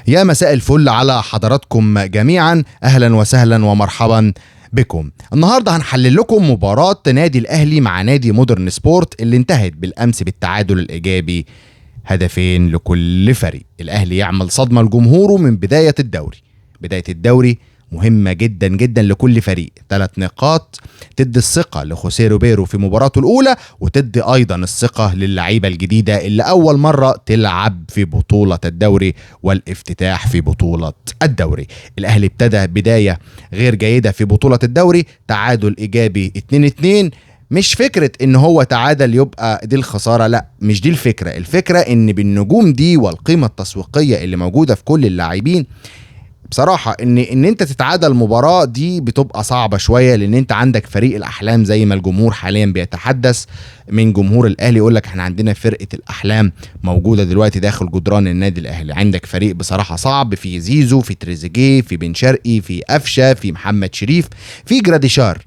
يا مساء الفل على حضراتكم جميعا، اهلا وسهلا ومرحبا بكم. النهارده هنحلل لكم مباراة نادي الاهلي مع نادي مودرن سبورت اللي انتهت بالامس بالتعادل الايجابي، هدفين لكل فريق. الاهلي يعمل صدمة لجمهوره من بداية الدوري مهمة جدا جدا لكل فريق. 3 نقاط تدي الثقة لخوسيه روبيرو في مباراته الأولى، وتدي أيضا الثقة للعيبة الجديدة اللي أول مرة تلعب في بطولة الدوري والافتتاح في بطولة الدوري. الأهلي ابتدى بداية غير جيدة في بطولة الدوري، تعادل إيجابي 2-2. مش فكرة ان هو تعادل يبقى دي الخسارة، لا مش دي الفكرة ان بالنجوم دي والقيمة التسويقية اللي موجودة في كل اللاعبين، بصراحة ان انت تتعادل المباراة دي بتبقى صعبة شوية، لان انت عندك فريق الاحلام زي ما الجمهور حاليا بيتحدث من جمهور الاهلي، يقول لك احنا عندنا فرقة الاحلام موجودة دلوقتي داخل جدران النادي الاهلي. عندك فريق بصراحة صعب، في زيزو، في تريزيجيه، في بن شرقي، في قفشة، في محمد شريف، في جراديشار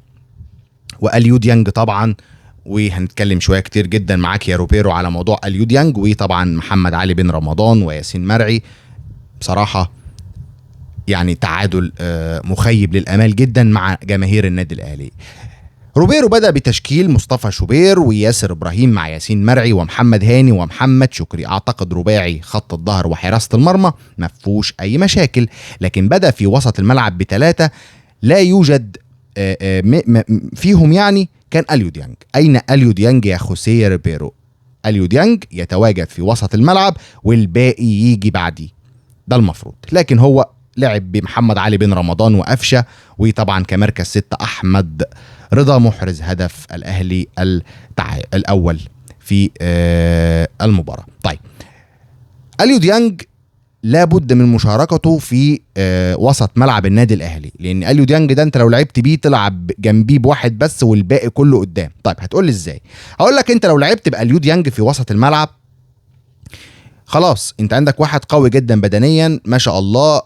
واليو ديانج طبعا. وهنتكلم شويه كتير جدا معاك يا روبيرو على موضوع اليو ديانج، وطبعا محمد علي بن رمضان وياسين مرعي. بصراحه يعني تعادل مخيب للامال جدا مع جماهير النادي الاهلي. روبيرو بدأ بتشكيل مصطفى شوبير وياسر ابراهيم مع ياسين مرعي ومحمد هاني ومحمد شكري. اعتقد رباعي خط الظهر وحراسة المرمى ما فيهوش اي مشاكل، لكن بدأ في وسط الملعب ب3 لا يوجد فيهم، يعني كان اليو ديانج. اين اليو ديانج يا خوسيه روبيرو؟ اليو ديانج يتواجد في وسط الملعب والباقي يجي بعديه، ده المفروض، لكن هو لعب بمحمد علي بن رمضان وقفشه، وطبعا كمركز 6 احمد رضا محرز هدف الاهلي الاول في المباراه. طيب اليو ديانج لابد من مشاركته في وسط ملعب النادي الاهلي، لان اليو ديانج ده انت لو لعبت بيه تلعب جنبيه بواحد بس والباقي كله قدام. طيب هتقول لي ازاي؟ هقول لك انت لو لعبت باليو ديانج في وسط الملعب خلاص انت عندك واحد قوي جدا بدنيا ما شاء الله،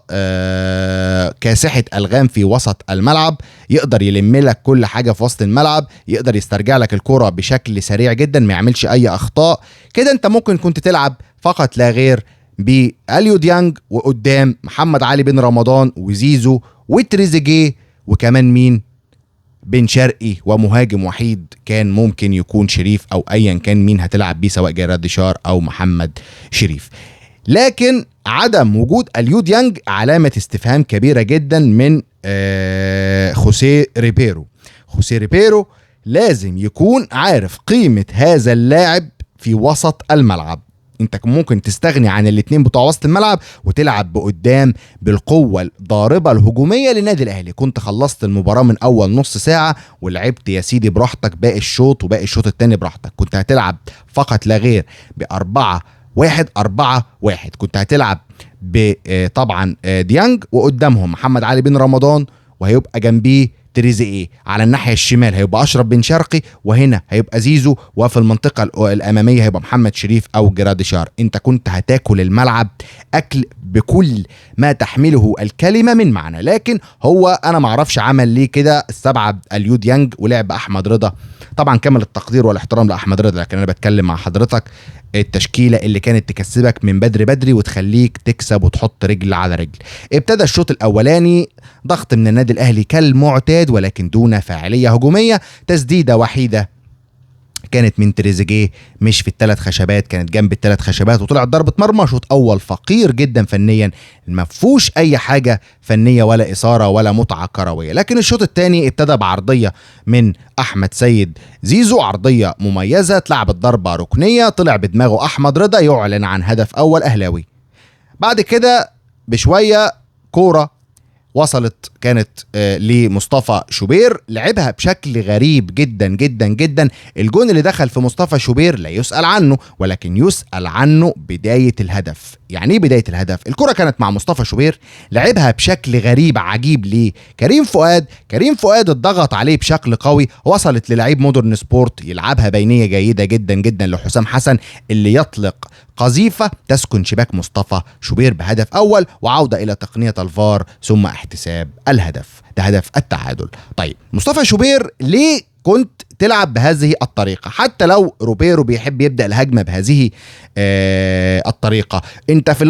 كاسحة الغام في وسط الملعب، يقدر يلم لك كل حاجة في وسط الملعب، يقدر يسترجع لك الكرة بشكل سريع جدا، ما يعملش اي اخطاء. كده انت ممكن كنت تلعب فقط لا غير باليو ديانج، وقدام محمد علي بن رمضان وزيزو وتريزيجيه، وكمان مين؟ بن شرقي، ومهاجم وحيد كان ممكن يكون شريف او ايا كان مين هتلعب بيه، سواء جراديشار او محمد شريف. لكن عدم وجود اليو ديانج علامة استفهام كبيرة جدا من خوسيه روبيرو. خوسيه روبيرو لازم يكون عارف قيمة هذا اللاعب في وسط الملعب. انت ممكن تستغني عن الاتنين بتوع وسط الملعب وتلعب بقدام بالقوة الضاربة الهجومية للنادي الاهلي. كنت خلصت المباراة من اول نص ساعة ولعبت يا سيدي براحتك باقي الشوط وباقي الشوط التاني براحتك. كنت هتلعب فقط لا غير ب4-1-4-1. كنت هتلعب طبعا ديانج، وقدامهم محمد علي بن رمضان، وهيبقى جنبيه تريزيجيه. على الناحيه الشمال هيبقى اشرف بن شرقي، وهنا هيبقى زيزو، وفي المنطقه الاماميه هيبقى محمد شريف او جراديشار. انت كنت هتاكل الملعب اكل بكل ما تحمله الكلمه من معنى. لكن هو انا معرفش عمل ليه كده، استبعد اليو ديانج ولعب احمد رضا. طبعا كامل التقدير والاحترام لاحمد رضا، لكن انا بتكلم مع حضرتك التشكيله اللي كانت تكسبك من بدري وتخليك تكسب وتحط رجل على رجل. ابتدى الشوط الاولاني ضغط من النادي الاهلي كالمعتاد، ولكن دون فاعليه هجوميه. تسديده وحيده كانت من تريزيجيه، مش في ال3 خشبات، كانت جنب ال3 خشبات، وطلعت ضربه مرمى. شوط اول فقير جدا فنيا، ما فيهوش اي حاجه فنيه ولا اثاره ولا متعه كرويه. لكن الشوط الثاني ابتدى بعرضيه من احمد سيد زيزو، عرضيه مميزه، اتلعبت ضربه ركنيه، طلع بدماغه احمد رضا يعلن عن هدف اول اهلاوي. بعد كده بشويه كوره وصلت كانت لمصطفى شوبير، لعبها بشكل غريب جدا جدا جدا. الجون اللي دخل في مصطفى شوبير لا يسأل عنه، ولكن يسأل عنه بداية الهدف. يعني ايه بداية الهدف؟ الكرة كانت مع مصطفى شوبير، لعبها بشكل غريب عجيب ليه كريم فؤاد اتضغط عليه بشكل قوي، وصلت للعيب مودرن سبورت يلعبها بينية جيدة جدا جدا لحسام حسن، اللي يطلق قذيفة تسكن شباك مصطفى شوبير بهدف أول، وعودة إلى تقنية الفار ثم احتساب الهدف. ده هدف التعادل. طيب مصطفى شوبير ليه كنت تلعب بهذه الطريقة؟ حتى لو روبيرو بيحب يبدأ الهجمة بهذه الطريقة، انت في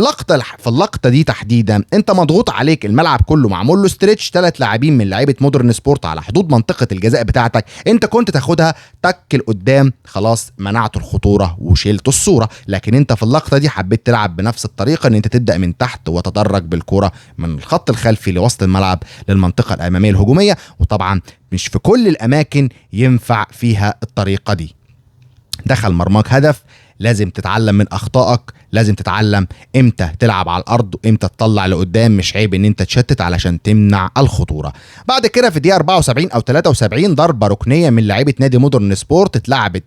اللقطة دي تحديدا انت مضغوط عليك، الملعب كله معمول له ستريتش، 3 لاعبين من لعيبة مودرن سبورت على حدود منطقة الجزاء بتاعتك، انت كنت تاخدها تك لقدام، خلاص منعت الخطورة وشيلت الصورة. لكن انت في اللقطة دي حبيت تلعب بنفس الطريقة، ان انت تبدأ من تحت وتدرج بالكرة من الخط الخلفي لوسط الملعب للمنطقة الأمامية الهجومية. وطبعا مش في كل الأماكن ينفع فيها الطريقة دي. دخل مرماك هدف، لازم تتعلم من أخطائك، لازم تتعلم امتى تلعب على الأرض وامتى تطلع لقدام، مش عيب ان انت تشتت علشان تمنع الخطورة. بعد كده في الدقيقة 74 أو 73 ضربة ركنية من لاعيبة نادي مودرن سبورت، اتلعبت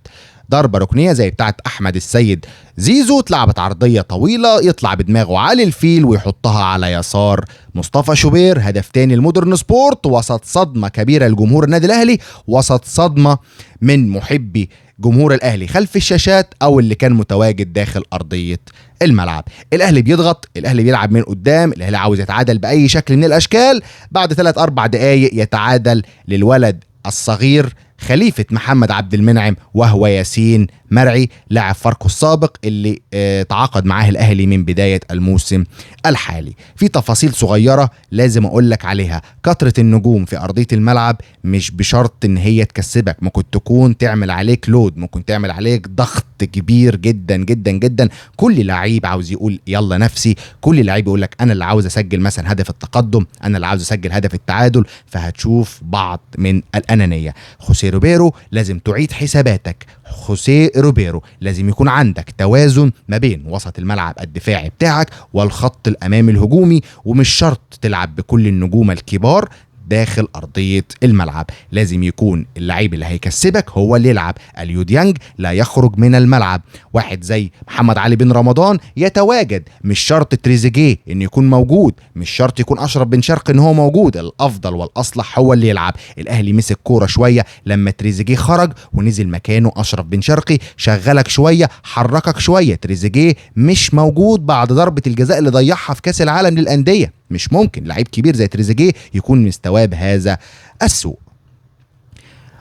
ضربة ركنية زي بتاعت أحمد السيد زيزو، اتلعبت عرضية طويلة يطلع بدماغه على الفيل ويحطها على يسار مصطفى شوبير. هدف تاني لمودرن سبورت وسط صدمة كبيرة لجمهور النادي الأهلي، وسط صدمة من محبي جمهور الأهلي خلف الشاشات أو اللي كان متواجد داخل أرضية الملعب. الأهلي بيضغط، الأهلي بيلعب من قدام، الأهلي عاوز يتعادل بأي شكل من الأشكال. بعد 3-4 دقايق يتعادل للولد الصغير خليفة محمد عبد المنعم، وهو ياسين مرعي لاعب فاركو السابق اللي تعاقد معاه الأهلي من بداية الموسم الحالي. في تفاصيل صغيرة لازم أقول لك عليها، كثرة النجوم في أرضية الملعب مش بشرط إن هي تكسبك، ممكن تكون تعمل عليك لود، ممكن تعمل عليك ضغط كبير جدا جدا جدا. كل لعيب عاوز يقول يلا نفسي، كل لعيب يقول لك أنا اللي عاوز أسجل مثلا هدف التقدم، أنا اللي عاوز أسجل هدف التعادل، فهتشوف بعض من الأنانية. خوسيه روبيرو لازم تعيد حساباتك، خوسيه روبيرو لازم يكون عندك توازن ما بين وسط الملعب الدفاعي بتاعك والخط الأمامي الهجومي، ومش شرط تلعب بكل النجوم الكبار داخل أرضية الملعب. لازم يكون اللعيب اللي هيكسبك هو اللي يلعب. اليو ديانج لا يخرج من الملعب، واحد زي محمد علي بن رمضان يتواجد، مش شرط تريزيجيه ان يكون موجود، مش شرط يكون اشرف بن شرقي ان هو موجود، الافضل والاصلح هو اللي يلعب. الاهلي مسك كوره شويه لما تريزيجيه خرج ونزل مكانه اشرف بن شرقي، شغلك شويه، حركك شويه. تريزيجيه مش موجود بعد ضربه الجزاء اللي ضيعها في كاس العالم للانديه، مش ممكن لعيب كبير زي تريزيجيه يكون مستواه بهذا السوء.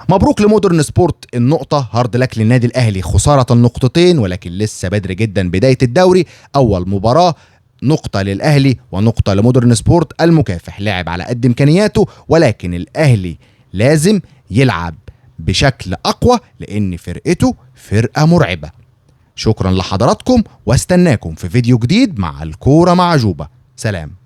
مبروك لمودرن سبورت النقطة، هارد لك للنادي الأهلي خسارة النقطتين، ولكن لسه بدري جدا بداية الدوري. أول مباراة نقطة للأهلي ونقطة لمودرن سبورت، المكافح لعب على قد إمكانياته، ولكن الأهلي لازم يلعب بشكل أقوى لأن فرقته فرقة مرعبة. شكرا لحضراتكم واستناكم في فيديو جديد مع الكورة معجوبة. سلام.